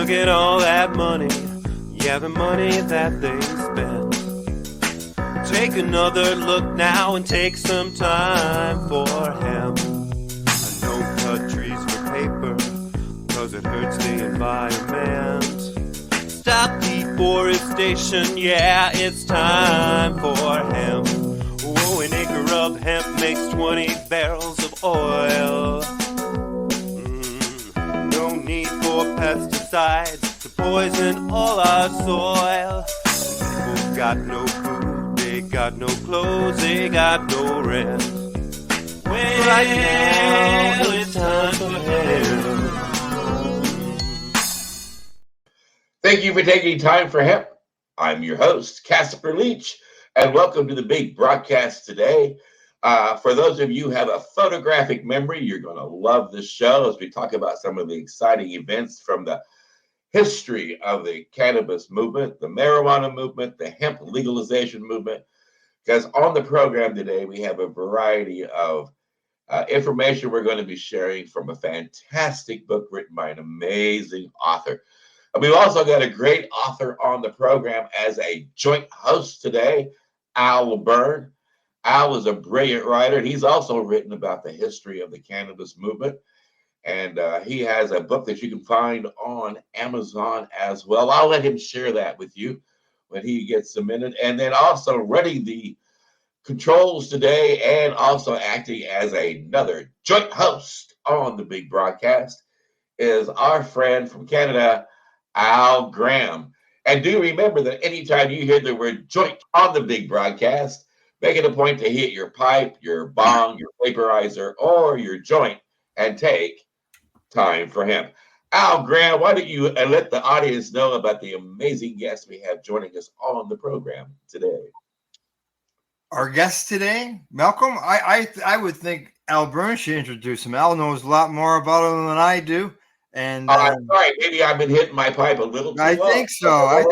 look at all that money, yeah, the money that they spend. Take another look now and take some time for hemp. I don't cut trees for paper, cause it hurts the environment. Stop deforestation, yeah, it's time for hemp. Whoa, an acre of hemp makes 20 barrels of oil. No need for pesticides to poison all our soil. People got no food, they got no clothes, they got no rent. Well, right now it's time for hemp. Thank you for taking time for hemp. I'm your host, Casper Leach, and welcome to the big broadcast today. For those of you who have a photographic memory, you're going to love this show as we talk about some of the exciting events from the history of the cannabis movement, the marijuana movement, the hemp legalization movement. Because on the program today, we have a variety of information we're going to be sharing from a fantastic book written by an amazing author. We've also got a great author on the program as a joint host today, Al Byrne. Al is a brilliant writer. He's also written about the history of the cannabis movement. And he has a book that you can find on Amazon as well. I'll let him share that with you when he gets a minute. And then also running the controls today and also acting as another joint host on the big broadcast is our friend from Canada, Al Graham. And do remember that anytime you hear the word joint on the big broadcast, make it a point to hit your pipe, your bong, your vaporizer, or your joint and take time for hemp. Al Graham, why don't you let the audience know about the amazing guest we have joining us on the program today? Our guest today, Malcolm, I would think Al Byrne should introduce him. Al knows a lot more about him than I do. And I'm sorry, maybe I've been hitting my pipe a little too I low. think so.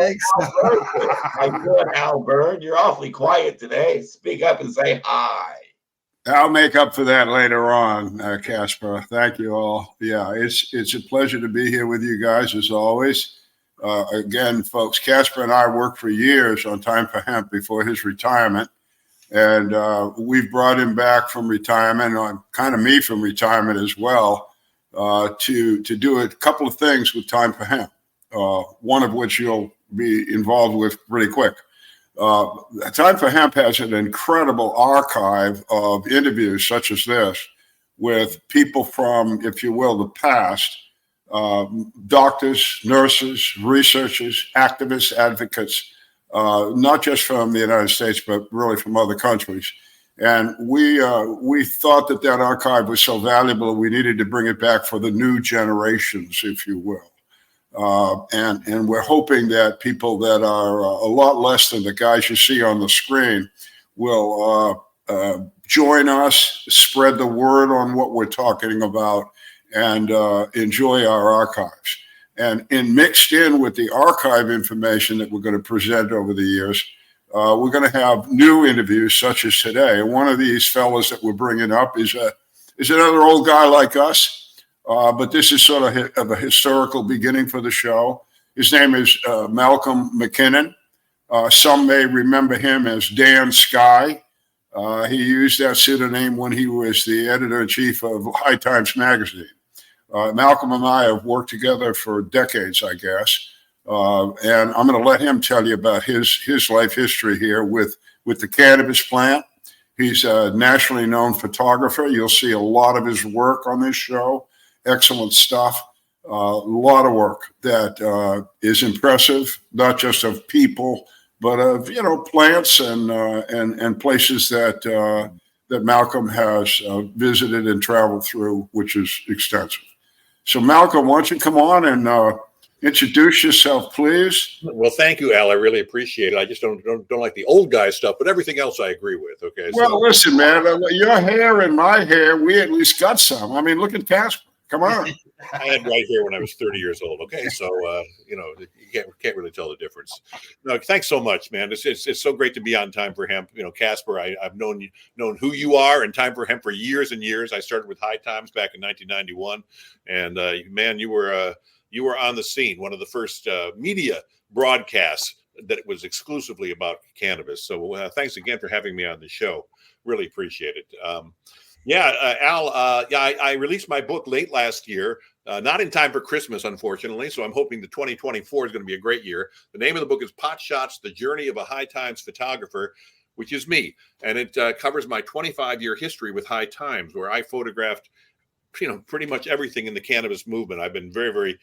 My good Al Byrne, you're awfully quiet today. Speak up and say hi. I'll make up for that later on, Casper. Thank you all. Yeah, it's a pleasure to be here with you guys as always. Again, folks, Casper and I worked for years on Time for Hemp before his retirement. And we've brought him back from retirement, on kind of me from retirement as well, to do a couple of things with Time for Hemp, one of which you'll be involved with pretty quick. Time for Hemp has an incredible archive of interviews such as this with people from, if you will, the past, doctors, nurses, researchers, activists, advocates, not just from the United States, but really from other countries. And we thought that archive was so valuable, we needed to bring it back for the new generations, if you will. And we're hoping that people that are a lot less than the guys you see on the screen will join us, spread the word on what we're talking about, and enjoy our archives. And mixed in with the archive information that we're going to present over the years, we're going to have new interviews such as today. And one of these fellows that we're bringing up is another old guy like us. But this is sort of a historical beginning for the show. His name is Malcolm MacKinnon. Some may remember him as Dan Sky. He used that pseudonym when he was the editor-in-chief of High Times magazine. Malcolm and I have worked together for decades, I guess. And I'm going to let him tell you about his life history here with the cannabis plant. He's a nationally known photographer. You'll see a lot of his work on this show. Excellent stuff. A lot of work that is impressive, not just of people, but of plants and places that Malcolm has visited and traveled through, which is extensive. So, Malcolm, why don't you come on and introduce yourself, please? Well, thank you, Al. I really appreciate it. I just don't like the old guy stuff, but everything else I agree with. Okay. Well, listen, man, your hair and my hair, we at least got some. I mean, look at Casper. Come on. I had white hair when I was 30 years old. Okay, so you can't really tell the difference. No, thanks so much, man. It's so great to be on Time for Hemp. Casper, I've known who you are and Time for Hemp for years and years. I started with High Times back in 1991, and man, you were you were on the scene, one of the first media broadcasts that was exclusively about cannabis. So thanks again for having me on the show. Really appreciate it. Al, I released my book late last year, not in time for Christmas, unfortunately. So I'm hoping that 2024 is going to be a great year. The name of the book is Pot Shots, The Journey of a High Times Photographer, which is me. And it covers my 25-year history with High Times, where I photographed pretty much everything in the cannabis movement. I've been very, very,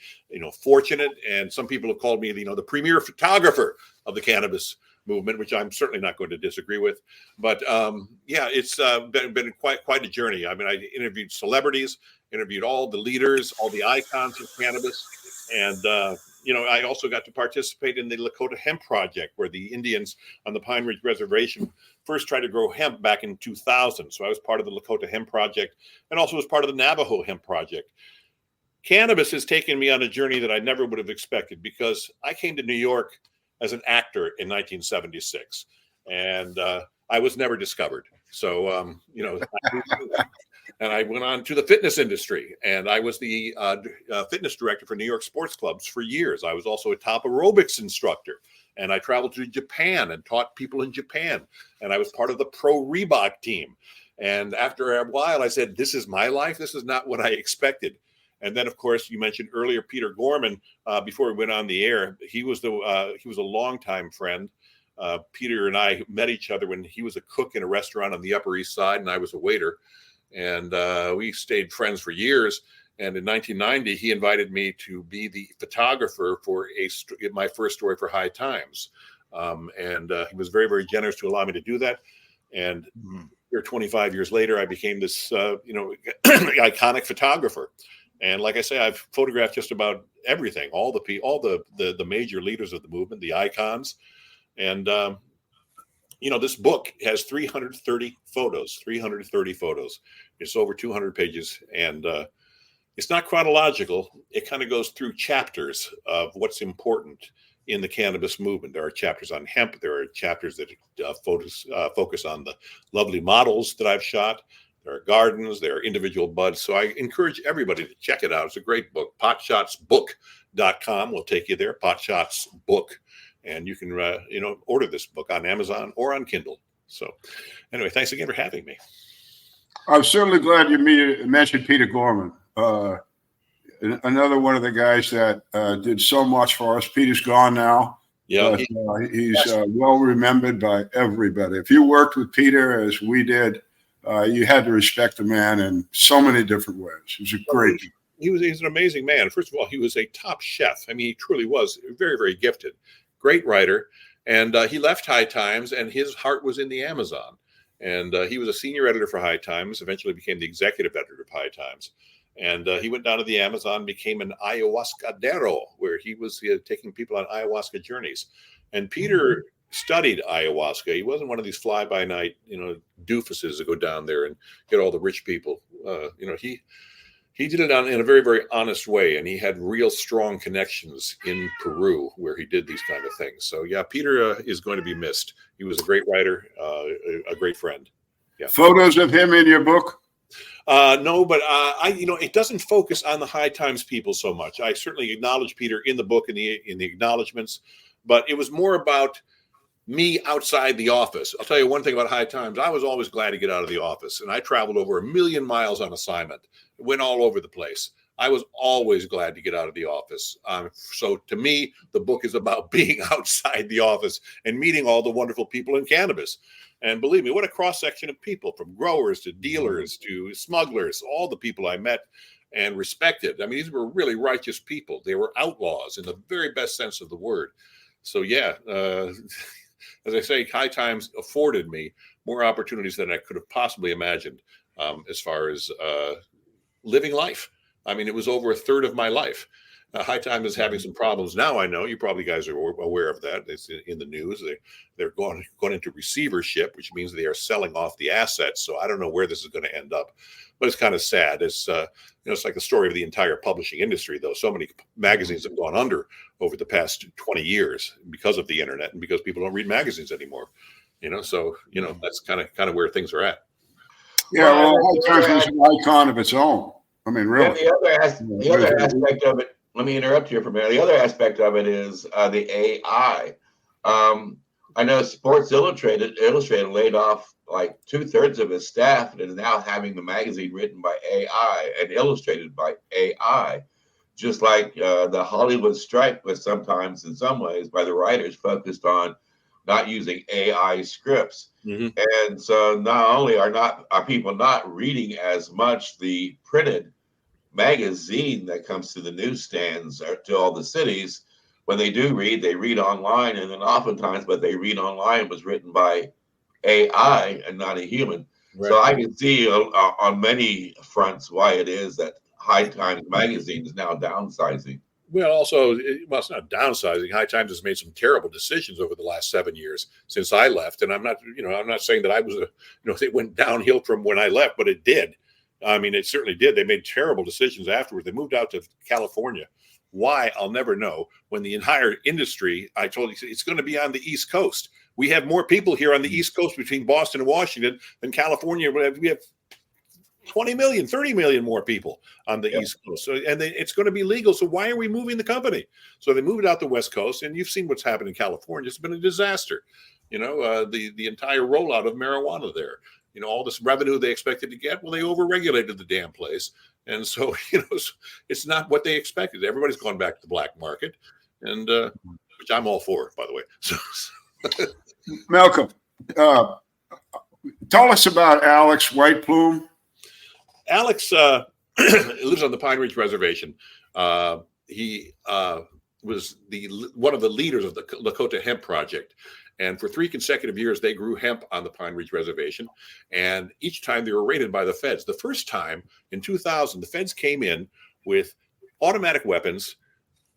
fortunate. And some people have called me, the premier photographer of the cannabis movement, which I'm certainly not going to disagree with. But it's been quite a journey. I mean, I interviewed celebrities, interviewed all the leaders, all the icons of cannabis. And, I also got to participate in the Lakota Hemp Project, where the Indians on the Pine Ridge Reservation first tried to grow hemp back in 2000. So I was part of the Lakota Hemp Project and also was part of the Navajo Hemp Project. Cannabis has taken me on a journey that I never would have expected, because I came to New York as an actor in 1976, and I was never discovered. So, and I went on to the fitness industry, and I was the fitness director for New York sports clubs for years. I was also a top aerobics instructor, and I traveled to Japan and taught people in Japan, and I was part of the pro Reebok team. And after a while, I said, this is my life. This is not what I expected. And then, of course, you mentioned earlier Peter Gorman. Before we went on the air, he was a longtime friend. Peter and I met each other when he was a cook in a restaurant on the Upper East Side, and I was a waiter. And we stayed friends for years. And in 1990, he invited me to be the photographer for my first story for High Times. And he was very, very generous to allow me to do that. And here, 25 years later, I became this, iconic photographer. And like I say, I've photographed just about everything, all the major leaders of the movement, the icons. And, this book has 330 photos. It's over 200 pages. And it's not chronological. It kind of goes through chapters of what's important in the cannabis movement. There are chapters on hemp. There are chapters that focus on the lovely models that I've shot. There are gardens, there are individual buds. So I encourage everybody to check it out. It's a great book. PotShotsBook.com will take you there. Potshots Book. And you can, order this book on Amazon or on Kindle. So anyway, thanks again for having me. I'm certainly glad you mentioned Peter Gorman. Another one of the guys that did so much for us. Peter's gone now. Yeah, but, he's well remembered by everybody. If you worked with Peter as we did, you had to respect the man in so many different ways. He was a great. He's an amazing man. First of all, he was a top chef. I mean, he truly was very, very gifted. Great writer. And he left High Times, and his heart was in the Amazon. And he was a senior editor for High Times, eventually became the executive editor of High Times. And he went down to the Amazon, became an ayahuascadero, where he was taking people on ayahuasca journeys. And Peter studied ayahuasca. He wasn't one of these fly-by-night, doofuses that go down there and get all the rich people. He did it in a very, very honest way, and he had real strong connections in Peru where he did these kind of things. So, yeah, Peter is going to be missed. He was a great writer, a great friend. Yeah. Photos of him in your book? No, but it doesn't focus on the High Times people so much. I certainly acknowledge Peter in the book in the acknowledgments, but it was more about me outside the office. I'll tell you one thing about High Times. I was always glad to get out of the office, and I traveled over 1 million miles on assignment. Went all over the place. I was always glad to get out of the office. So to me, the book is about being outside the office and meeting all the wonderful people in cannabis. And believe me, what a cross-section of people, from growers to dealers to smugglers, all the people I met and respected. I mean, these were really righteous people. They were outlaws in the very best sense of the word. So yeah, as I say, High Times afforded me more opportunities than I could have possibly imagined as far as living life. I mean, it was over a third of my life. High Time is having some problems now. I know you probably guys are aware of that. It's in the news. They're going into receivership, which means they are selling off the assets. So I don't know where this is going to end up, but it's kind of sad. It's it's like the story of the entire publishing industry, though. So many magazines have gone under over the past 20 years because of the internet and because people don't read magazines anymore. So that's kind of where things are at. Yeah, well, High Times is an icon of its own. I mean, really. The other aspect of it, let me interrupt here for a minute. The other aspect of it is the AI. I know Sports Illustrated laid off like 2/3 of his staff and is now having the magazine written by AI and illustrated by AI. Just like the Hollywood strike was sometimes, in some ways, by the writers focused on not using AI scripts. Mhm. And so not only are people not reading as much the printed magazine that comes to the newsstands or to all the cities, when they do read, they read online, and then oftentimes what they read online was written by AI and not a human. Right. So I can see on many fronts why it is that High Times magazine is now downsizing. Well, also, well, it's not downsizing. High Times has made some terrible decisions over the last 7 years since I left, and I'm not saying that I was it went downhill from when I left, but it did. I mean, it certainly did. They made terrible decisions afterward. They moved out to California. Why? I'll never know. When the entire industry, I told you, it's going to be on the East Coast. We have more people here on the East Coast between Boston and Washington than California. We have 20 million, 30 million more people on the East Coast. So, and it's going to be legal. So why are we moving the company? So they moved out the West Coast, and you've seen what's happened in California. It's been a disaster. The entire rollout of marijuana there. All this revenue they expected to get. Well, they overregulated the damn place. And so, it's not what they expected. Everybody's gone back to the black market, and which I'm all for, by the way. So, Malcolm, tell us about Alex White Plume. Alex lives on the Pine Ridge Reservation. He was one of the leaders of the Lakota Hemp Project. And for 3 consecutive years, they grew hemp on the Pine Ridge Reservation. And each time they were raided by the feds. The first time in 2000, the feds came in with automatic weapons,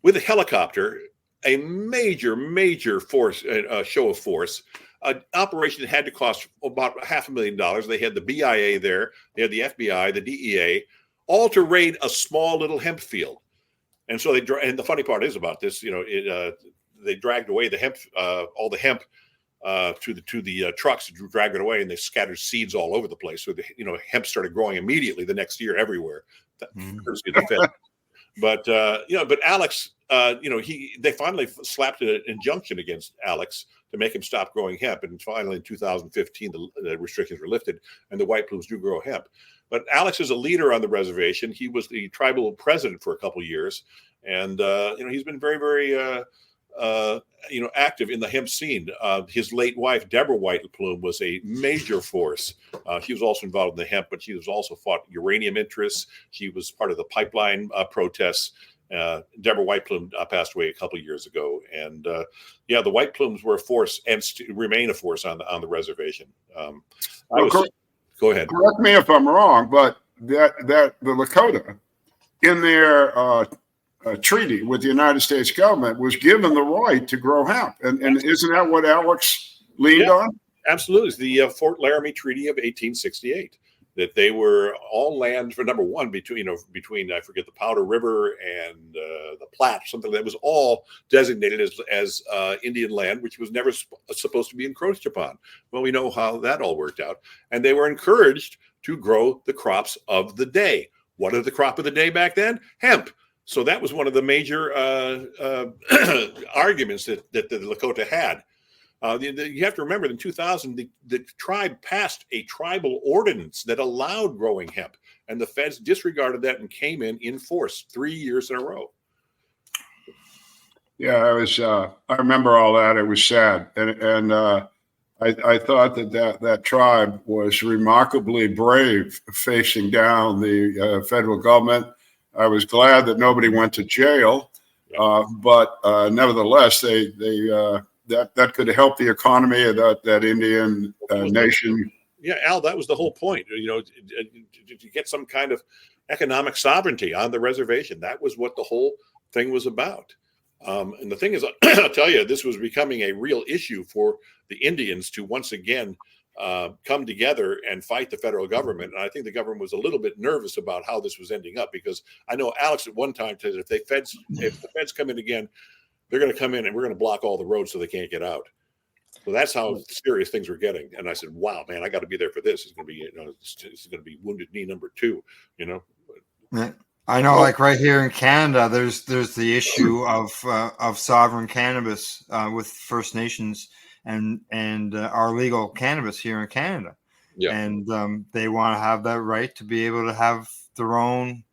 with a helicopter, a major force, show of force. An operation that had to cost about $500,000. They had the BIA there, they had the FBI, the DEA, all to raid a small little hemp field. And so and the funny part is about this, they dragged away the hemp, all the hemp to the trucks, dragged it away, and they scattered seeds all over the place. So hemp started growing immediately the next year everywhere. But Alex, they finally slapped an injunction against Alex to make him stop growing hemp. And finally, in 2015, the restrictions were lifted, and the White Plumes do grow hemp. But Alex is a leader on the reservation. He was the tribal president for a couple of years, and he's been very, very active in the hemp scene. His late wife, Deborah White Plume, was a major force. She was also involved in the hemp, but she was also fought uranium interests. She was part of the pipeline protests. Deborah White Plume passed away a couple of years ago, and the White Plumes were a force and remain a force on the reservation. Go ahead. Correct me if I'm wrong, but that the Lakota in their treaty with the United States government was given the right to grow hemp, and isn't that what Alex leaned on? Absolutely, it's the Fort Laramie Treaty of 1868. That they were all land for number one between I forget the Powder River and the Platte, something that was all designated as Indian land, which was never supposed to be encroached upon. Well, we know how that all worked out, and they were encouraged to grow the crops of the day. What is the crop of the day back then? Hemp. So that was one of the major arguments that the Lakota had. You have to remember, in 2000, the tribe passed a tribal ordinance that allowed growing hemp, and the feds disregarded that and came in force 3 years in a row. Yeah, I remember all that. It was sad, and I thought that tribe was remarkably brave facing down the federal government. I was glad that nobody went to jail, but nevertheless, that could help the economy of that Indian nation. Yeah, Al, that was the whole point. To get some kind of economic sovereignty on the reservation. That was what the whole thing was about. And the thing is, I'll tell you, this was becoming a real issue for the Indians to once again come together and fight the federal government. And I think the government was a little bit nervous about how this was ending up, because I know Alex at one time said if the feds come in again, they're going to come in and we're going to block all the roads so they can't get out. So that's how serious things were getting. And I said, wow, man, I got to be there for this. It's going to be, it's going to be Wounded Knee number 2, I know, like right here in Canada, there's the issue of sovereign cannabis with First Nations and our legal cannabis here in Canada, Yeah. and they want to have that right to be able to have their own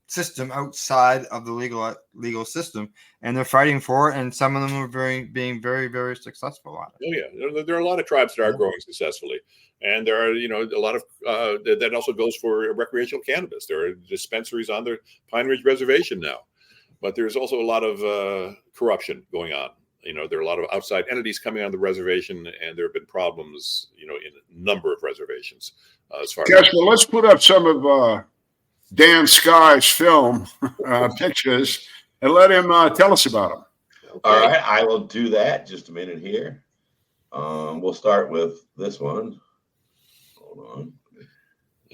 system outside of the legal system, and they're fighting for it. And some of them are being very, very successful on it. Oh yeah, there are a lot of tribes that are growing successfully, and there are a lot of that also goes for recreational cannabis. There are dispensaries on the Pine Ridge Reservation now, but there's also a lot of corruption going on. There are a lot of outside entities coming on the reservation, and there have been problems, in a number of reservations as far as. Well, let's put up some of Dan Sky's film pictures and let him tell us about them. Okay. All right, I will do that. Just a minute here. We'll start with this one. Hold on.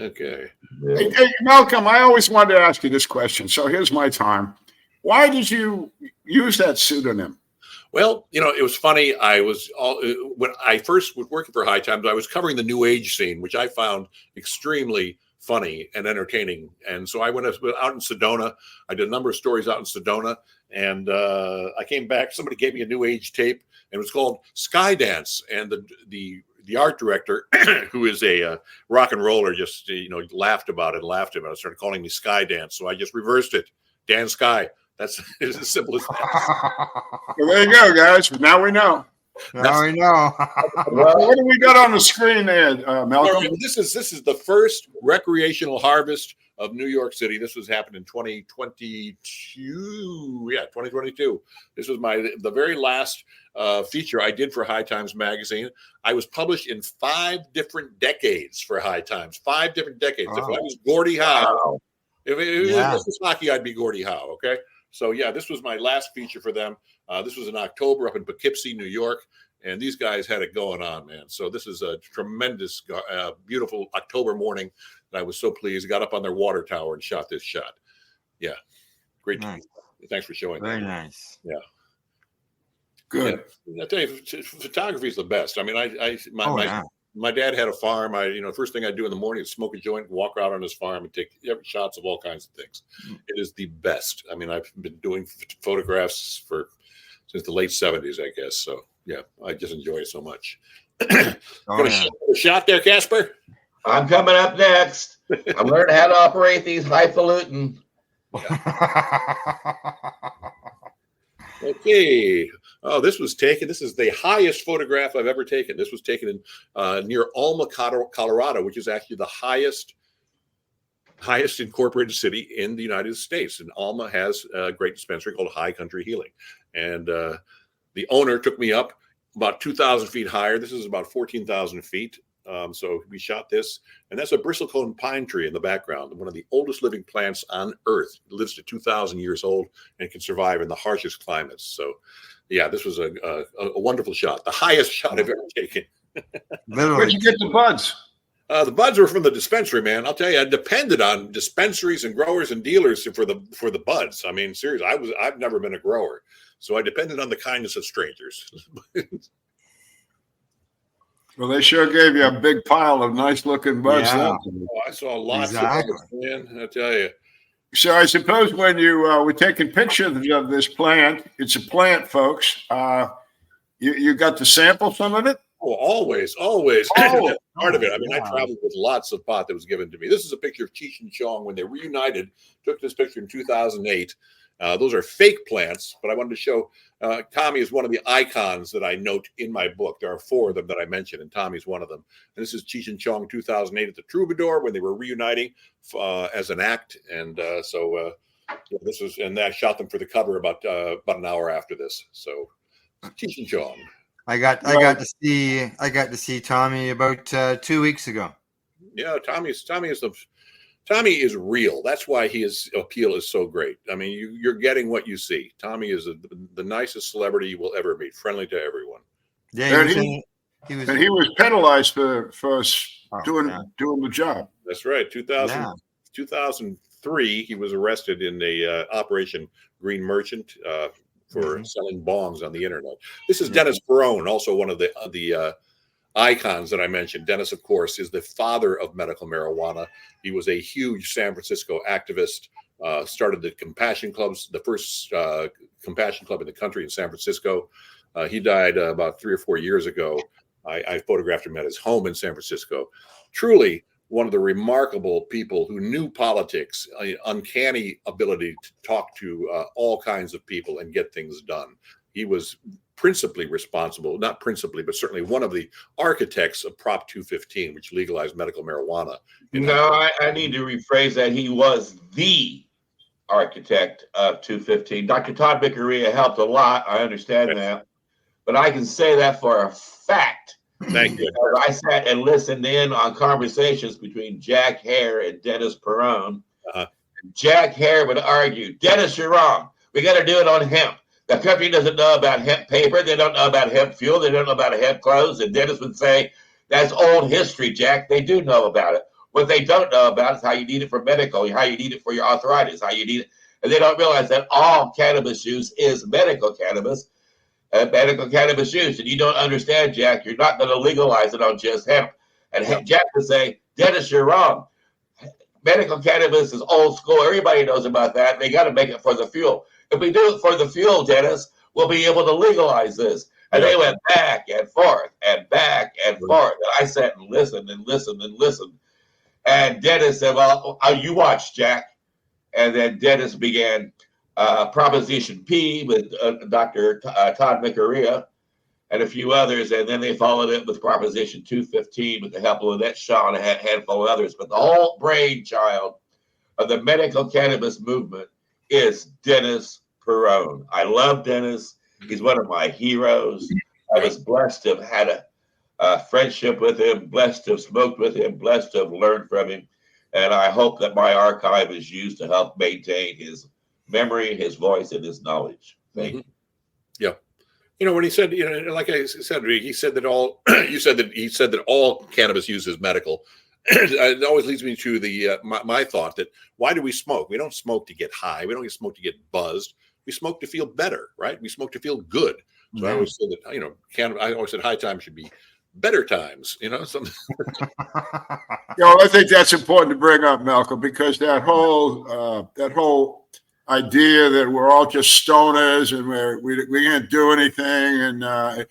Okay. Hey, Malcolm, I always wanted to ask you this question. So here's my time. Why did you use that pseudonym? Well, it was funny. When I first was working for High Times, I was covering the New Age scene, which I found extremely funny and entertaining. And so I went out in Sedona. I did a number of stories out in Sedona, and I came back. Somebody gave me a New Age tape, and it was called Skydance. And the art director, who is a rock and roller, just laughed about it. Started calling me Skydance, so I just reversed it. Dan Sky. That's as simple as that. Well, there you go, guys. Now we know. Now we know. Well, what do we got on the screen there, Malcolm? This is the first recreational harvest of New York City. This was happened in 2022. Yeah, 2022. This was the very last feature I did for High Times magazine. I was published in 5 different decades for High Times. 5 different decades. Oh. If I was Gordie Howe, if it Yeah. was hockey, I'd be Gordie Howe. Okay. So yeah, this was my last feature for them. This was in October up in Poughkeepsie, New York, and these guys had it going on, man. So this is a tremendous, beautiful October morning. And I was so pleased. I got up on their water tower and shot this shot. Yeah, great. Nice. Thanks for showing. Very that. nice. Yeah, Good. Yeah. I tell you, photography is the best. I mean, my dad had a farm. First thing I do in the morning is smoke a joint, walk out on his farm, and take shots of all kinds of things. It is the best. I mean, I've been doing photographs since the late 70s, I guess. So yeah, I just enjoy it so much. Oh, yeah. A shot there, Casper. I'm coming up next. I'm learning how to operate these highfalutin. Okay. Oh, this is the highest photograph I've ever taken. This was taken in near Alma, Colorado, which is actually the highest incorporated city in the United States. And Alma has a great dispensary called High Country Healing. And the owner took me up about 2,000 feet higher. This is about 14,000 feet. So we shot this, and that's a bristlecone pine tree in the background, one of the oldest living plants on Earth. It lives to 2,000 years old and can survive in the harshest climates. So, yeah, this was a wonderful shot, the highest shot I've ever taken. Where'd you get the buds? The buds were from the dispensary, man. I'll tell you, I depended on dispensaries and growers and dealers for the buds. I mean, seriously, I've never been a grower, so I depended on the kindness of strangers. Well, they sure gave you a big pile of nice-looking buds. Yeah. I saw lots Exactly. of buds, man. I tell you. So I suppose when you were taking pictures of this plant, it's a plant, folks. You got to sample some of it? Oh, always. Oh, That's part of it. I mean, yeah. I traveled with lots of pot that was given to me. This is a picture of Cheech and Chong when they reunited. Took this picture in 2008. Those are fake plants, but I wanted to show Tommy is one of the icons that I note in my book. There are 4 of them that I mentioned, and Tommy's one of them. And this is Cheech and Chong 2008 at the Troubadour when they were reuniting as an act. And this was, and I shot them for the cover about an hour after this. So Cheech and Chong. I got to see Tommy about 2 weeks ago. Yeah, Tommy is real. That's why his appeal is so great. I mean, you're getting what you see. Tommy is the nicest celebrity you will ever meet, friendly to everyone. Yeah, he was penalized for doing the job. That's right. 2003, he was arrested in a Operation Green Merchant for selling bongs on the internet. This is Dennis Barone, also one of the icons that I mentioned. Dennis, of course, is the father of medical marijuana. He was a huge San Francisco activist started the compassion clubs, the first compassion club in the country in San Francisco. He died about 3 or 4 years ago. I photographed him at his home in San Francisco. Truly one of the remarkable people who knew politics, uncanny ability to talk to all kinds of people and get things done. He was principally responsible, not principally, but certainly one of the architects of Prop 215, which legalized medical marijuana. No, I need to rephrase that. He was the architect of 215. Dr. Todd Vickeria helped a lot. I understand that. But I can say that for a fact. Thank you. I sat and listened in on conversations between Jack Hare and Dennis Perone. Jack Hare would argue, Dennis, you're wrong. We got to do it on hemp. The country doesn't know about hemp paper. They don't know about hemp fuel. They don't know about hemp clothes. And Dennis would say, that's old history, Jack. They do know about it. What they don't know about is how you need it for medical, how you need it for your arthritis, how you need it. And they don't realize that all cannabis use is medical cannabis. Medical cannabis use, and you don't understand, Jack. You're not going to legalize it on just hemp. And Jack would say, Dennis, you're wrong. Medical cannabis is old school. Everybody knows about that. They got to make it for the fuel. If we do it for the fuel, Dennis, we'll be able to legalize this. And they went back and forth and back and forth. And I sat and listened and listened and listened. And Dennis said, well, you watch, Jack. And then Dennis began Proposition P with Dr. Todd Vickeria and a few others, and then they followed it with Proposition 215 with the help of Lynette Shaw and a handful of others. But the whole brainchild of the medical cannabis movement is Dennis Perone. I love Dennis. He's one of my heroes. I was blessed to have had a friendship with him, blessed to have smoked with him, blessed to have learned from him. And I hope that my archive is used to help maintain his memory, his voice, and his knowledge. Thank you. Yeah. When he said, like I said, he said that all, he said that all cannabis use is medical. It always leads me to the my thought that why do we smoke? We don't smoke to get high. We don't smoke to get buzzed. We smoke to feel better, right? We smoke to feel good. So I always said that, cannabis, I always said high time should be better times, something. I think that's important to bring up, Malcolm, because that whole idea that we're all just stoners and we can't do anything, and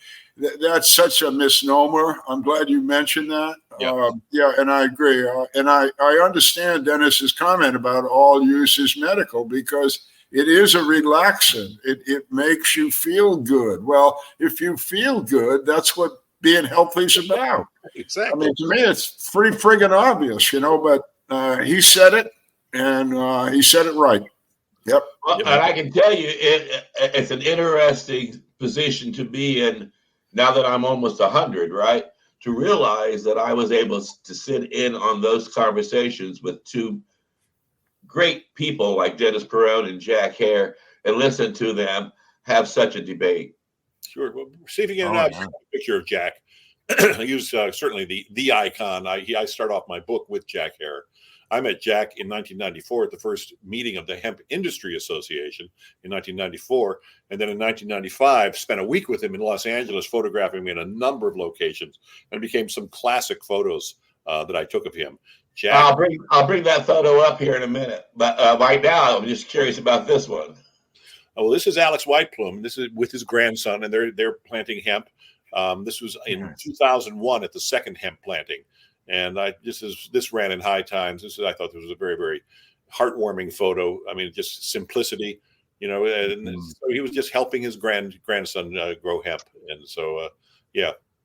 that's such a misnomer. I'm glad you mentioned that. And I agree. And I understand Dennis's comment about all use is medical, because it is a relaxant. It makes you feel good. Well, if you feel good, that's what being healthy is about. Exactly. I mean, to me, it's pretty friggin' obvious, but he said it, and he said it right. Yep. Well, and I can tell you, it's an interesting position to be in now that I'm almost 100, right? To realize that I was able to sit in on those conversations with two great people like Dennis Perone and Jack Hare and listen to them have such a debate. Sure. Well, see if you can get a picture of Jack. He was certainly the icon. I start off my book with Jack Hare. I met Jack in 1994 at the first meeting of the Hemp Industry Association in 1994. And then in 1995, spent a week with him in Los Angeles, photographing me in a number of locations, and became some classic photos that I took of him. Jack, I'll bring that photo up here in a minute. But right now, I'm just curious about this one. Well, this is Alex Whiteplume. This is with his grandson, and they're planting hemp. This was in 2001 at the second hemp planting. And this ran in high times. I thought this was a very, very heartwarming photo. I mean, just simplicity, and so he was just helping his grandson grow hemp. And so,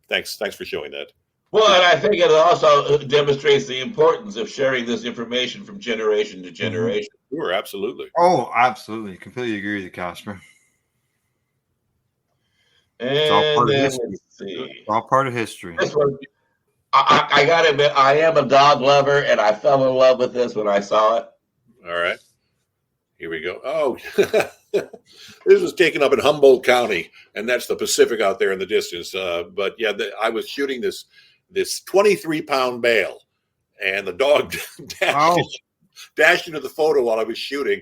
thanks for showing that. Well, and I think it also demonstrates the importance of sharing this information from generation to generation. Sure, absolutely. Oh, absolutely. Completely agree with you, Casper. It's all part of then history. let's see. It's all part of history. This one, I got to admit, I am a dog lover, and I fell in love with this when I saw it. All right. Here we go. Oh, this was taken up in Humboldt County, and that's the Pacific out there in the distance. But yeah, I was shooting this 23-pound bale, and the dog dashed into the photo while I was shooting,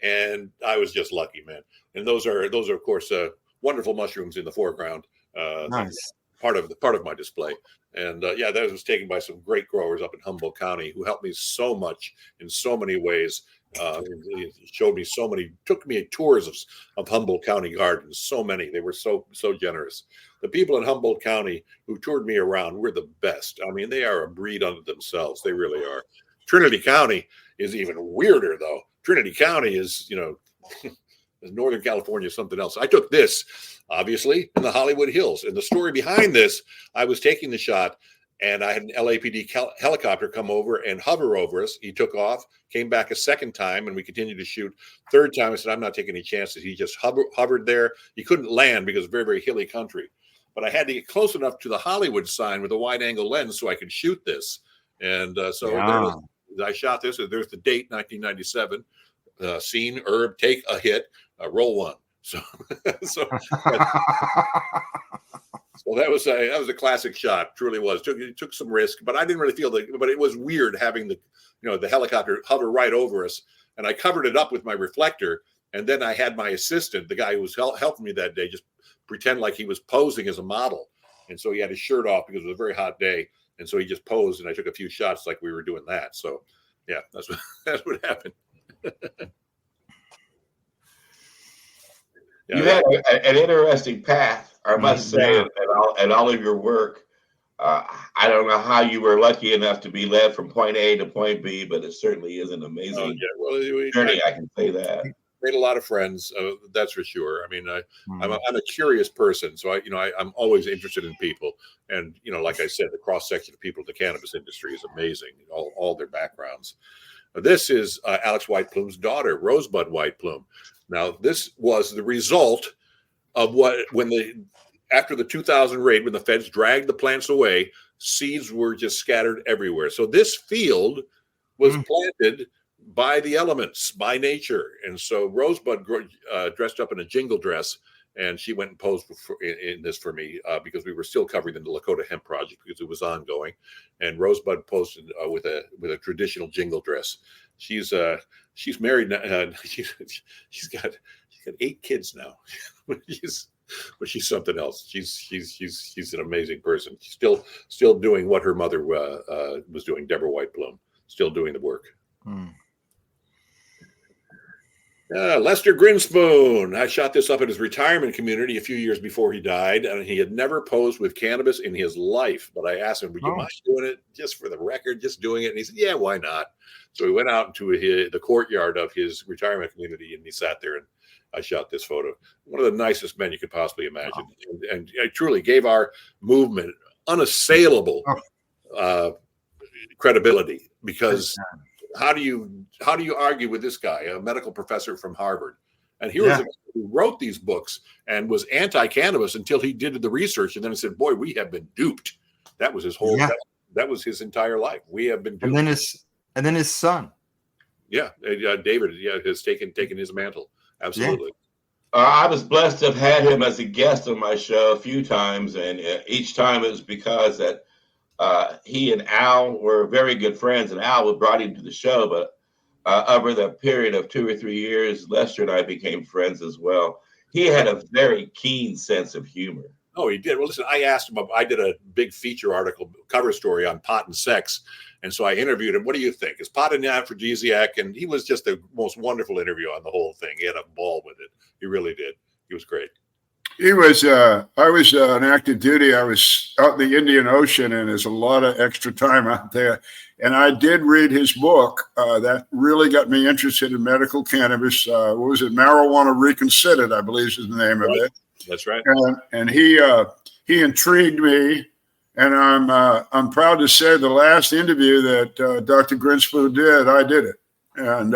and I was just lucky, man. And those are of course wonderful mushrooms in the foreground. Nice. Part of my display. And that was taken by some great growers up in Humboldt County who helped me so much in so many ways He showed me so many, took me tours of Humboldt County gardens, so many. They were so generous. The people in Humboldt County who toured me around were the best. I mean, they are a breed unto themselves. They really are. Trinity County is even weirder, though. Trinity County is, Northern California is something else. I took this, obviously, in the Hollywood Hills. And the story behind this, I was taking the shot, and I had an LAPD helicopter come over and hover over us. He took off, came back a second time, and we continued to shoot. Third time, I said, I'm not taking any chances. He just hovered there. He couldn't land because it's very, very hilly country. But I had to get close enough to the Hollywood sign with a wide-angle lens so I could shoot this. And I shot this. There's the date, 1997. Scene, herb, take a hit, roll one. So that was a classic shot. Truly was. Took some risk, but I didn't really feel but it was weird having the helicopter hover right over us, and I covered it up with my reflector, and then I had my assistant, the guy who was helping me that day, just pretend like he was posing as a model, and so he had his shirt off because it was a very hot day, and so he just posed, and I took a few shots like we were doing that. So yeah, that's what happened. You had an interesting path, I must say, and all of your work. I don't know how you were lucky enough to be led from point A to point B, but it certainly is an amazing journey. I can say that. Made a lot of friends, that's for sure. I mean, I'm a curious person, so I'm always interested in people, and like I said, the cross section of people in the cannabis industry is amazing. All their backgrounds. This is Alex White Plume's daughter, Rosebud White Plume. Now, this was the result of after the 2000 raid, when the feds dragged the plants away, seeds were just scattered everywhere. So this field was planted by the elements, by nature. And so Rosebud dressed up in a jingle dress, and she went and posed in this for me because we were still covering the Lakota Hemp project because it was ongoing. And Rosebud posed with a traditional jingle dress. She's married now. She's got 8 kids now. But she's something else. She's an amazing person. She's still doing what her mother was doing. Deborah White Plume, still doing the work. Lester Grinspoon. I shot this up at his retirement community a few years before he died, and he had never posed with cannabis in his life. But I asked him, would you mind doing it just for the record, just doing it? And he said, yeah, why not? So we went out into the courtyard of his retirement community, and he sat there, and I shot this photo. One of the nicest men you could possibly imagine. And I truly gave our movement unassailable credibility, because how do you argue with this guy, a medical professor from Harvard? And he was the guy who wrote these books and was anti-cannabis until he did the research, and then he said, boy, we have been duped. That was his whole that was his entire life. We have been duped. And then his son. David has taken his mantle. Absolutely. I was blessed to have had him as a guest on my show a few times, and each time it was because that he and Al were very good friends, and Al brought him to the show. But over the period of 2 or 3 years, Lester and I became friends as well. He had a very keen sense of humor. Oh, he did. Well, listen, I asked him. I did a big feature article, cover story on pot and sex. And so I interviewed him. What do you think? Is pot an aphrodisiac? And he was just the most wonderful interview on the whole thing. He had a ball with it. He really did. He was great. He was, I was on active duty. I was out in the Indian Ocean, and there's a lot of extra time out there. And I did read his book. That really got me interested in medical cannabis. What was it? Marijuana Reconsidered, I believe is the name of it. That's right. And he intrigued me. And I'm proud to say the last interview that Dr. Grinspoon did, I did it. And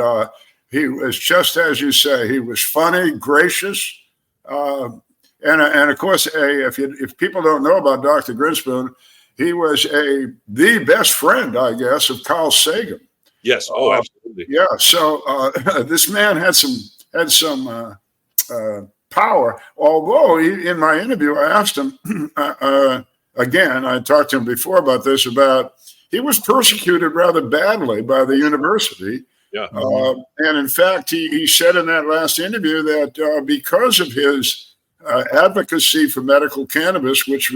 he was just as you say. He was funny, gracious, and of course, if people don't know about Dr. Grinspoon, he was the best friend, I guess, of Carl Sagan. Yes. Oh, absolutely. Yeah. So this man had some power. Although in my interview, I asked him. Again, I talked to him before about this, he was persecuted rather badly by the university. Yeah. And in fact, he said in that last interview that because of his advocacy for medical cannabis, which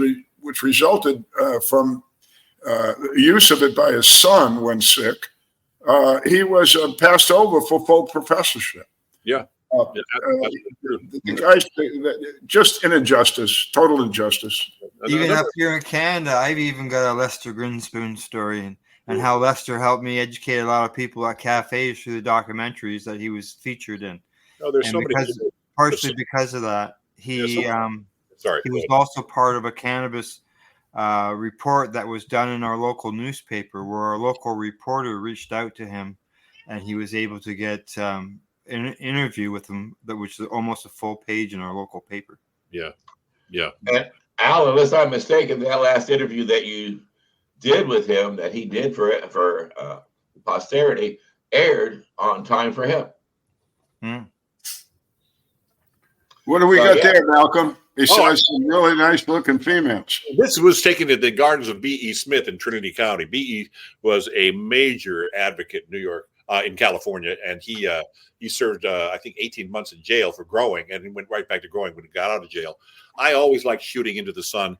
resulted from use of it by his son when sick, he was passed over for full professorship. Yeah. The guy's just an injustice, total injustice. Even up here in Canada, I've even got a Lester Grinspoon story, and how Lester helped me educate a lot of people at cafes through the documentaries that he was featured in. Oh, there's so many. Partially because of that, he was also part of a cannabis report that was done in our local newspaper, where our local reporter reached out to him, and he was able to get an interview with him that was almost a full page in our local paper. Yeah. And Al, unless I'm mistaken, that last interview that you did with him, that he did for posterity, aired on Time for Hemp. What do we got there, Malcolm? Besides some really nice looking females. This was taken at the gardens of B.E. Smith in Trinity County. B.E. was a major advocate in New York, in California, and he served, I think, 18 months in jail for growing, and he went right back to growing when he got out of jail. I always like shooting into the sun.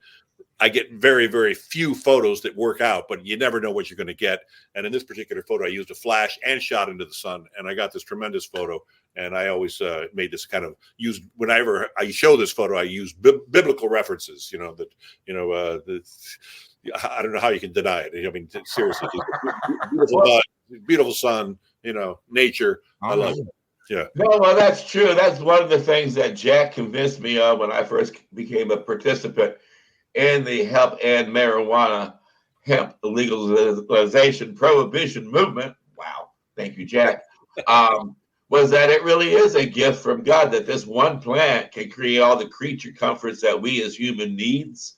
I get very, very few photos that work out, but you never know what you're going to get. And in this particular photo, I used a flash and shot into the sun, and I got this tremendous photo. And I always made this kind of used whenever I show this photo, I use biblical references. I don't know how you can deny it. I mean, seriously, beautiful sun. Nature. I love it. Yeah. No, well, that's true. That's one of the things that Jack convinced me of when I first became a participant in the hemp and marijuana hemp legalization prohibition movement. Wow. Thank you, Jack. Was that it really is a gift from God that this one plant can create all the creature comforts that we as human needs,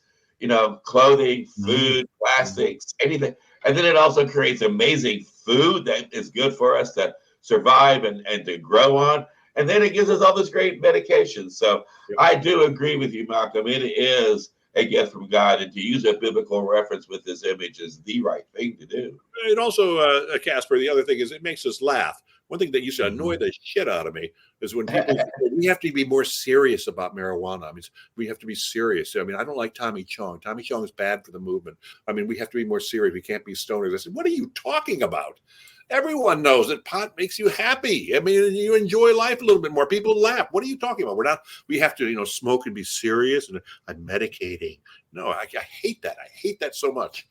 clothing, food, plastics, anything. And then it also creates amazing food that is good for us to survive and to grow on. And then it gives us all this great medication. So I do agree with you, Malcolm. It is a gift from God, and to use a biblical reference with this image is the right thing to do. And also, Casper, the other thing is it makes us laugh. One thing that used to annoy the shit out of me is when people say, we have to be more serious about marijuana. I mean, we have to be serious. I mean, I don't like Tommy Chong. Tommy Chong is bad for the movement. I mean, we have to be more serious. We can't be stoners. I said, what are you talking about? Everyone knows that pot makes you happy. I mean, you enjoy life a little bit more. People laugh. What are you talking about? We have to, smoke and be serious. And I'm medicating. No, I hate that. I hate that so much.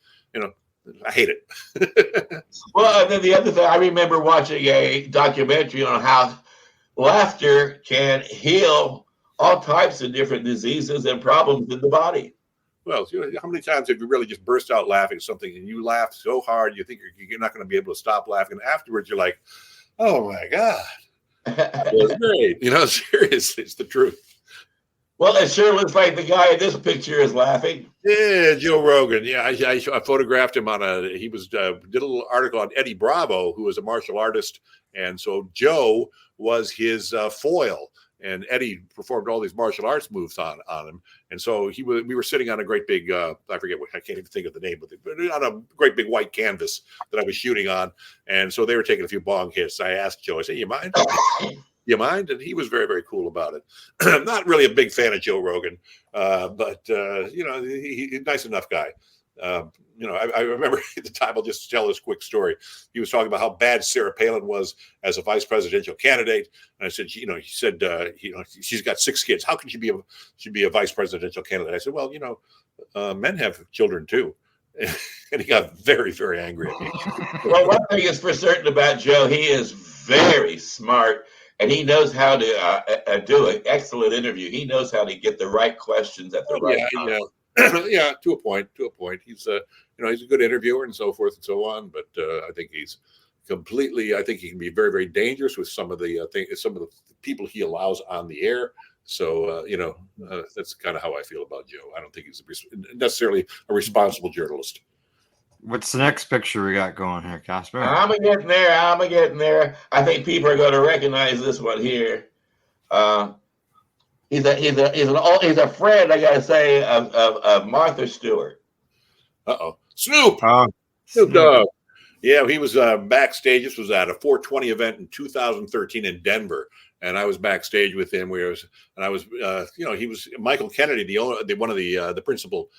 I hate it. Well, and then the other thing, I remember watching a documentary on how laughter can heal all types of different diseases and problems in the body. Well, how many times have you really just burst out laughing at something and you laugh so hard you think you're not going to be able to stop laughing? And afterwards, you're like, oh, my God. That was great. Seriously, it's the truth. Well, it sure looks like the guy in this picture is laughing. Yeah, Joe Rogan. Yeah, I photographed him he was did a little article on Eddie Bravo, who was a martial artist. And so Joe was his foil. And Eddie performed all these martial arts moves on him. And so we were sitting on a great big, I forget what, I can't even think of the name of it, but on a great big white canvas that I was shooting on. And so they were taking a few bong hits. I asked Joe, I said, you mind? You mind? And he was very, very cool about it. I'm not really a big fan of Joe Rogan, but he's a nice enough guy. I remember at the time, I'll just tell this quick story. He was talking about how bad Sarah Palin was as a vice presidential candidate. And I said, he said, she's got 6 kids. How can she be a vice presidential candidate? I said, well, men have children too. And he got very, very angry at me. Well, one thing is for certain about Joe, he is very smart. And he knows how to do an excellent interview. He knows how to get the right questions at the right time. Yeah, to a point. He's he's a good interviewer and so forth and so on. But I think he's completely. I think he can be very, very dangerous with some of the people he allows on the air. So that's kind of how I feel about Joe. I don't think he's necessarily a responsible journalist. What's the next picture we got going here, Casper? I'm getting there. I think people are going to recognize this one here. He's a friend, I got to say, of Martha Stewart. Snoop. Snoop Dogg. Yeah, he was backstage. This was at a 420 event in 2013 in Denver, and I was backstage with him. He was Michael Kennedy, one of the principal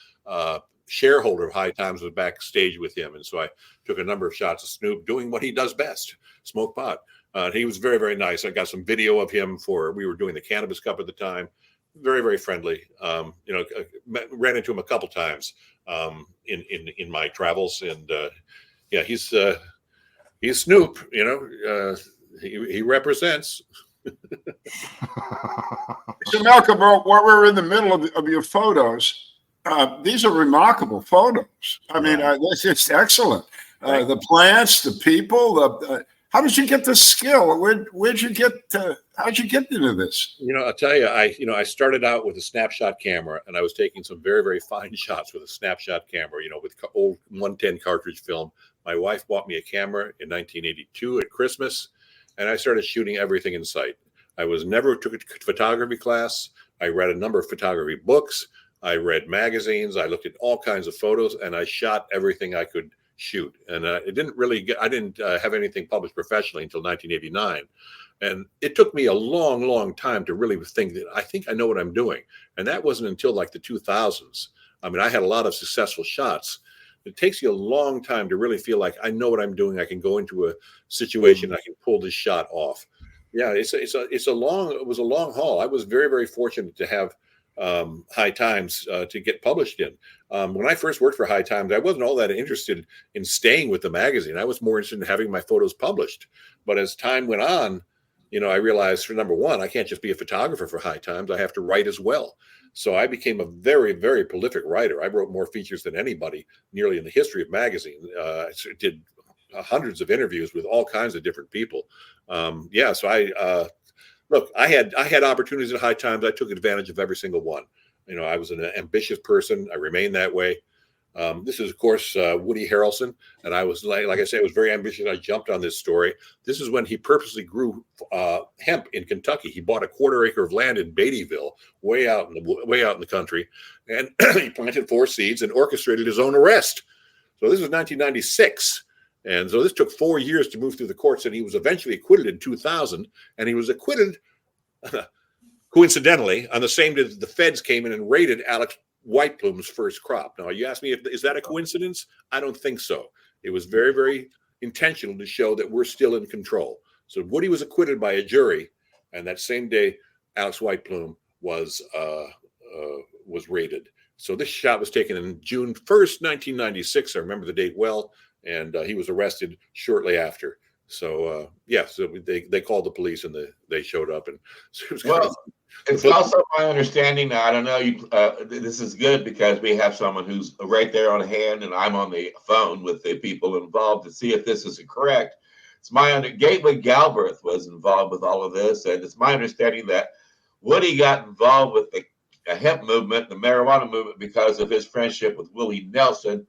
shareholder of High Times was backstage with him, and so I took a number of shots of Snoop doing what he does best, smoke pot. He was very, very nice. I got some video of him we were doing the Cannabis Cup at the time. Very, very friendly. Ran into him a couple times in my travels, and yeah, he's Snoop. He represents. So, Malcolm, what we're in the middle of your photos, these are remarkable photos. I mean, it's excellent. The plants, the people. How did you get the skill? Where'd you get? How'd you get into this? I'll tell you, I started out with a snapshot camera, and I was taking some very, very fine shots with a snapshot camera. With old 110 cartridge film. My wife bought me a camera in 1982 at Christmas, and I started shooting everything in sight. I never took a photography class. I read a number of photography books. I read magazines. I looked at all kinds of photos, and I shot everything I could shoot. And I didn't have anything published professionally until 1989. And it took me a long, long time to really think that I think I know what I'm doing. And that wasn't until like the 2000s. I mean, I had a lot of successful shots. It takes you a long time to really feel like I know what I'm doing. I can go into a situation. I can pull this shot off. Yeah, it was a long haul. I was very, very fortunate to have High Times to get published in. When I first worked for High Times, I wasn't all that interested in staying with the magazine. I was more interested in having my photos published. But as time went on, I realized, for number one, I can't just be a photographer for High Times. I have to write as well. So I became a very, very prolific writer. I wrote more features than anybody nearly in the history of magazine. I did hundreds of interviews with all kinds of different people. So I had opportunities at High Times. I took advantage of every single one. I was an ambitious person. I remain that way. This is, of course, Woody Harrelson. And I was, like I said, I was very ambitious. I jumped on this story. This is when he purposely grew hemp in Kentucky. He bought a 1/4 acre of land in Beattyville, way out in the country. And he planted 4 seeds and orchestrated his own arrest. So this was 1996. And so this took 4 years to move through the courts. And he was eventually acquitted in 2000. And he was acquitted, coincidentally, on the same day that the feds came in and raided Alex White Plume's first crop. Now, you ask me, is that a coincidence? I don't think so. It was very, very intentional to show that we're still in control. So Woody was acquitted by a jury, and that same day, Alex White Plume was raided. So this shot was taken in June 1st, 1996. I remember the date well, and he was arrested shortly after. So so they called the police, and they showed up, and so it was it's also my understanding that, I don't know, this is good because we have someone who's right there on hand, and I'm on the phone with the people involved to see if this is correct. It's Gateway Galbraith was involved with all of this, and it's my understanding that Woody got involved with the hemp movement, the marijuana movement, because of his friendship with Willie Nelson,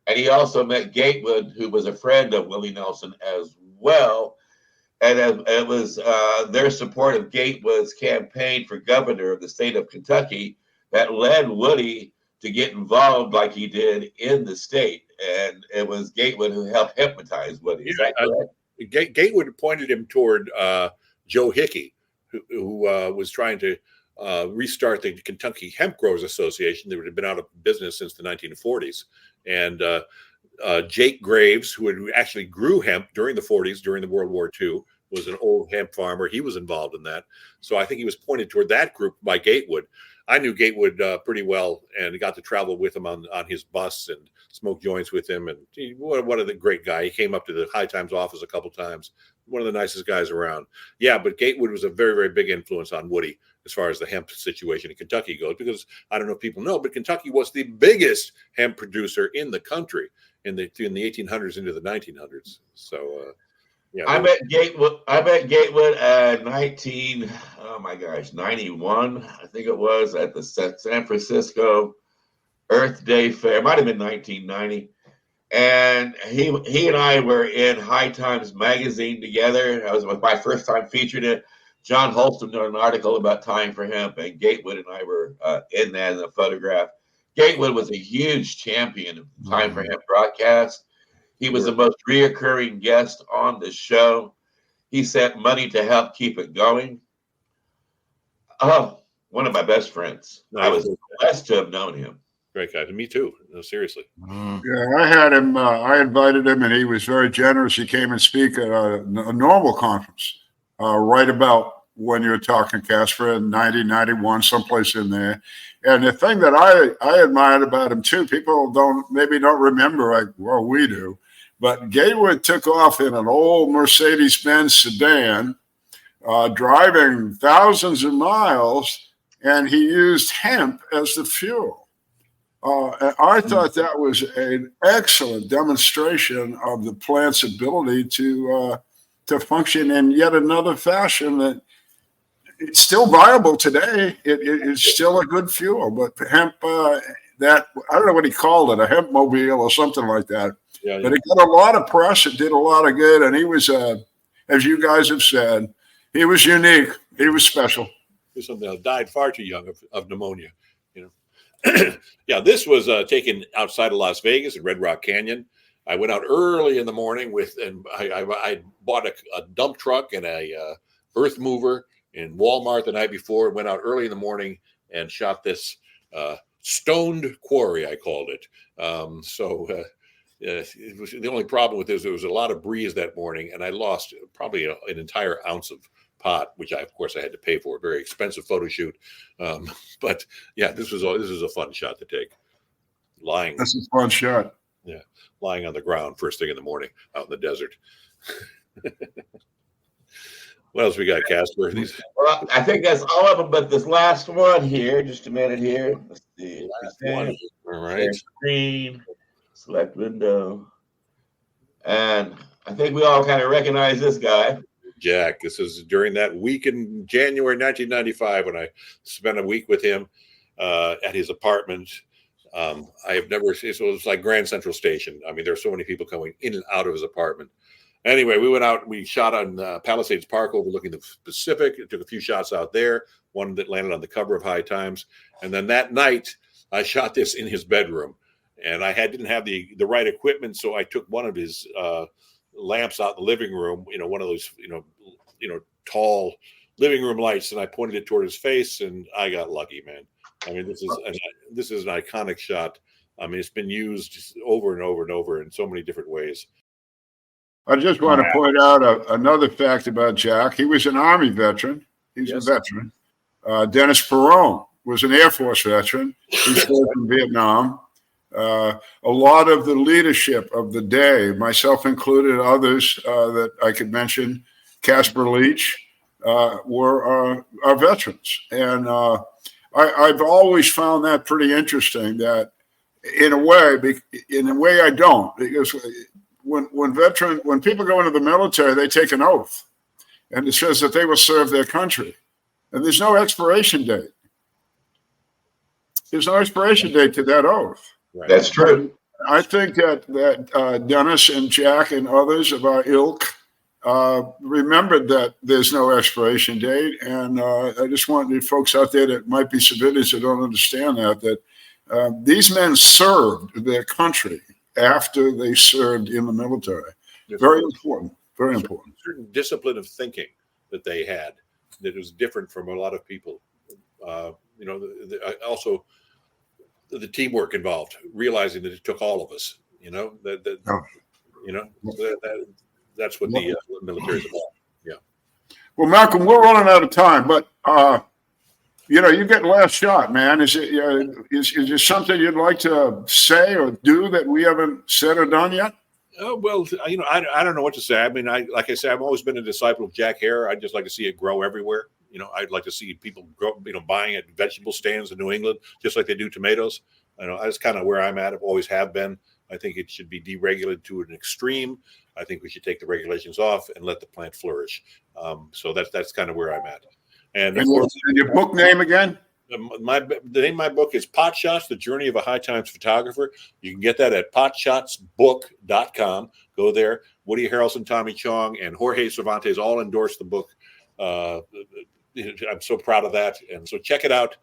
and he also met Gatewood, who was a friend of Willie Nelson as well. And it was their support of Gatewood's campaign for governor of the state of Kentucky that led Woody to get involved like he did in the state. And it was Gatewood who helped hypnotize Woody. Is that correct? Gatewood pointed him toward Joe Hickey, who was trying to restart the Kentucky Hemp Growers Association that had been out of business since the 1940s. And Jake Graves, who had actually grew hemp during the 40s, during the World War II, was an old hemp farmer. He was involved in that. So I think he was pointed toward that group by Gatewood. I knew Gatewood pretty well and got to travel with him on his bus and smoke joints with him. And what a great guy. He came up to the High Times office a couple times. One of the nicest guys around. Yeah, but Gatewood was a very, very big influence on Woody as far as the hemp situation in Kentucky goes, because I don't know if people know, but Kentucky was the biggest hemp producer in the country in the 1800s into the 1900s. So, I met Gatewood at 91, I think it was, at the San Francisco Earth Day Fair. It might have been 1990. And he and I were in High Times magazine together. That was my first time featured it. John Holston did an article about Time for Hemp, and Gatewood and I were in that in the photograph. Gatewood was a huge champion of Time for Hemp broadcast. He was the most reoccurring guest on the show. He sent money to help keep it going. Oh, one of my best friends. I was blessed to have known him. Great guy. Me too. No, seriously. Yeah, I had him. I invited him, and he was very generous. He came and speak at a normal conference, right about when you're talking, Casper, in 1991, someplace in there. And the thing that I admired about him too, people maybe don't remember, like, well, we do, but Gatewood took off in an old Mercedes-Benz sedan, driving thousands of miles, and he used hemp as the fuel. I thought that was an excellent demonstration of the plant's ability to function in yet another fashion that it's still viable today. It's still a good fuel, but hemp, that I don't know what he called it, a hemp mobile or something like that. Yeah, but it got a lot of press. It did a lot of good, and he was, as you guys have said, he was unique. He was special. He died far too young of pneumonia. Yeah, this was taken outside of Las Vegas in Red Rock Canyon. I went out early in the morning and I bought a dump truck and a earth mover in Walmart the night before. Went out early in the morning and shot this stoned quarry, I called it. It was, the only problem with this, there was a lot of breeze that morning, and I lost probably an entire ounce of pot, which of course I had to pay for. A very expensive photo shoot, but yeah, this was a fun shot to take. That's a fun shot. Yeah, lying on the ground first thing in the morning out in the desert. What else we got, Casper? Well, I think that's all of them, but this last one here. Just a minute here. Let's see. Last one. All right. Screen. Select window. And I think we all kind of recognize this guy. Jack. This is during that week in January 1995 when I spent a week with him at his apartment. I have never seen, so it was like Grand Central Station. I mean, there are so many people coming in and out of his apartment. Anyway, we went out, we shot on Palisades Park overlooking the Pacific. It took a few shots out there, one that landed on the cover of High Times. And then that night, I shot this in his bedroom. And I didn't have the right equipment, so I took one of his lamps out in the living room, one of those, tall living room lights, and I pointed it toward his face, and I got lucky, man. I mean, this is an iconic shot. I mean, it's been used over and over and over in so many different ways. I just want to point out another fact about Jack. He was an Army veteran. He's a veteran. Dennis Perone was an Air Force veteran. He served in Vietnam. A lot of the leadership of the day, myself included, others that I could mention, Casper Leach, were our veterans. And I've always found that pretty interesting, that in a way I don't, because when people go into the military, they take an oath, and it says that they will serve their country, and there's no expiration date. There's no expiration date to that oath. Right. That's true. I think that Dennis and Jack and others of our ilk remembered that there's no expiration date, and I just want the folks out there that might be civilians that don't understand that these men served their country after they served in the military. Very important. Very important. Certain discipline of thinking that they had that was different from a lot of people. Also the teamwork involved, realizing that it took all of us. That's what the military is about. Yeah. Well, Malcolm, we're running out of time, but you get last shot, man. Is there something you'd like to say or do that we haven't said or done yet? Well, I don't know what to say. I mean, like I said, I've always been a disciple of Jack Herer. I'd just like to see it grow everywhere. I'd like to see people grow, buying at vegetable stands in New England, just like they do tomatoes. That's kind of where I'm at. I've always have been. I think it should be deregulated to an extreme. I think we should take the regulations off and let the plant flourish. So that's kind of where I'm at. And of course, your book name again? The name of my book is Pot Shots: The Journey of a High Times Photographer. You can get that at potshotsbook.com. Go there. Woody Harrelson, Tommy Chong, and Jorge Cervantes all endorsed the book. I'm so proud of that. And so check it out.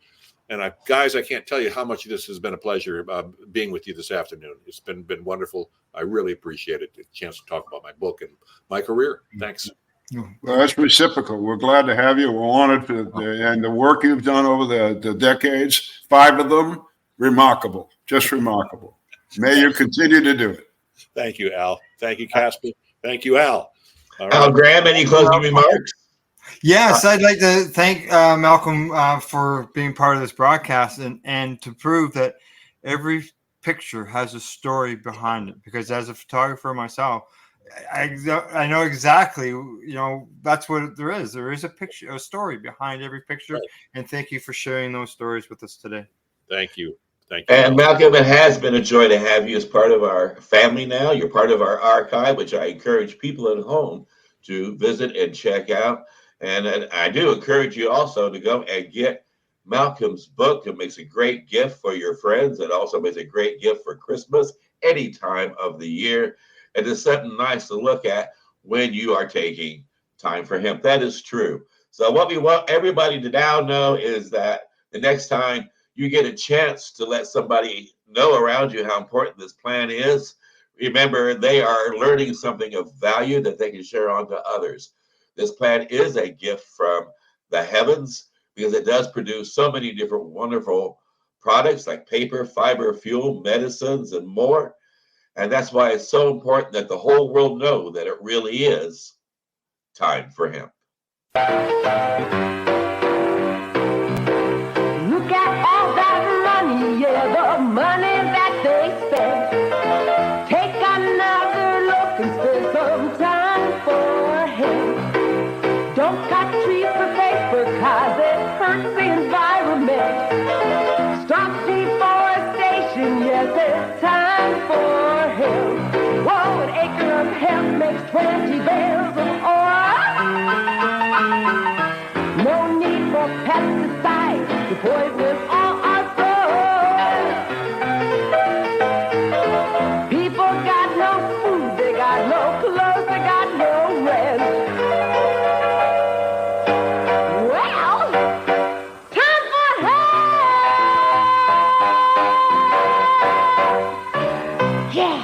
And guys, I can't tell you how much this has been a pleasure being with you this afternoon. It's been wonderful. I really appreciate it. A chance to talk about my book and my career. Thanks. Well, that's reciprocal. We're glad to have you. We're honored and the work you've done over the decades, 5 of them, remarkable, just remarkable. May you continue to do it. Thank you, Al. Thank you, Casper. Thank you, Al. All Al right. Graham, any closing remarks? Yes, I'd like to thank Malcolm for being part of this broadcast and to prove that every picture has a story behind it. Because as a photographer myself, I know exactly, that's what there is. There is a story behind every picture. Right. And thank you for sharing those stories with us today. Thank you. Thank you. And Al. Malcolm, it has been a joy to have you as part of our family now. You're part of our archive, which I encourage people at home to visit and check out. And I do encourage you also to go and get Malcolm's book. It makes a great gift for your friends. It also makes a great gift for Christmas, any time of the year. And it's something nice to look at when you are taking time for hemp. That is true. So what we want everybody to now know is that the next time you get a chance to let somebody know around you how important this plan is, remember they are learning something of value that they can share on to others. This plan is a gift from the heavens because it does produce so many different wonderful products like paper, fiber, fuel, medicines, and more. And that's why it's so important that the whole world know that it really is time for hemp. Look at all that money, yeah, the money that they spend. Take another look and spend some time for hemp. Don't cut trees for paper, cause it hurts the environment. Stop deforestation, yes, it's time for hemp. Whoa, an acre of hemp makes 20 bales of oil. No need for pesticides to poison all our soil. People got no food, they got no clothes, they got no rent. Well, time for help! Yeah!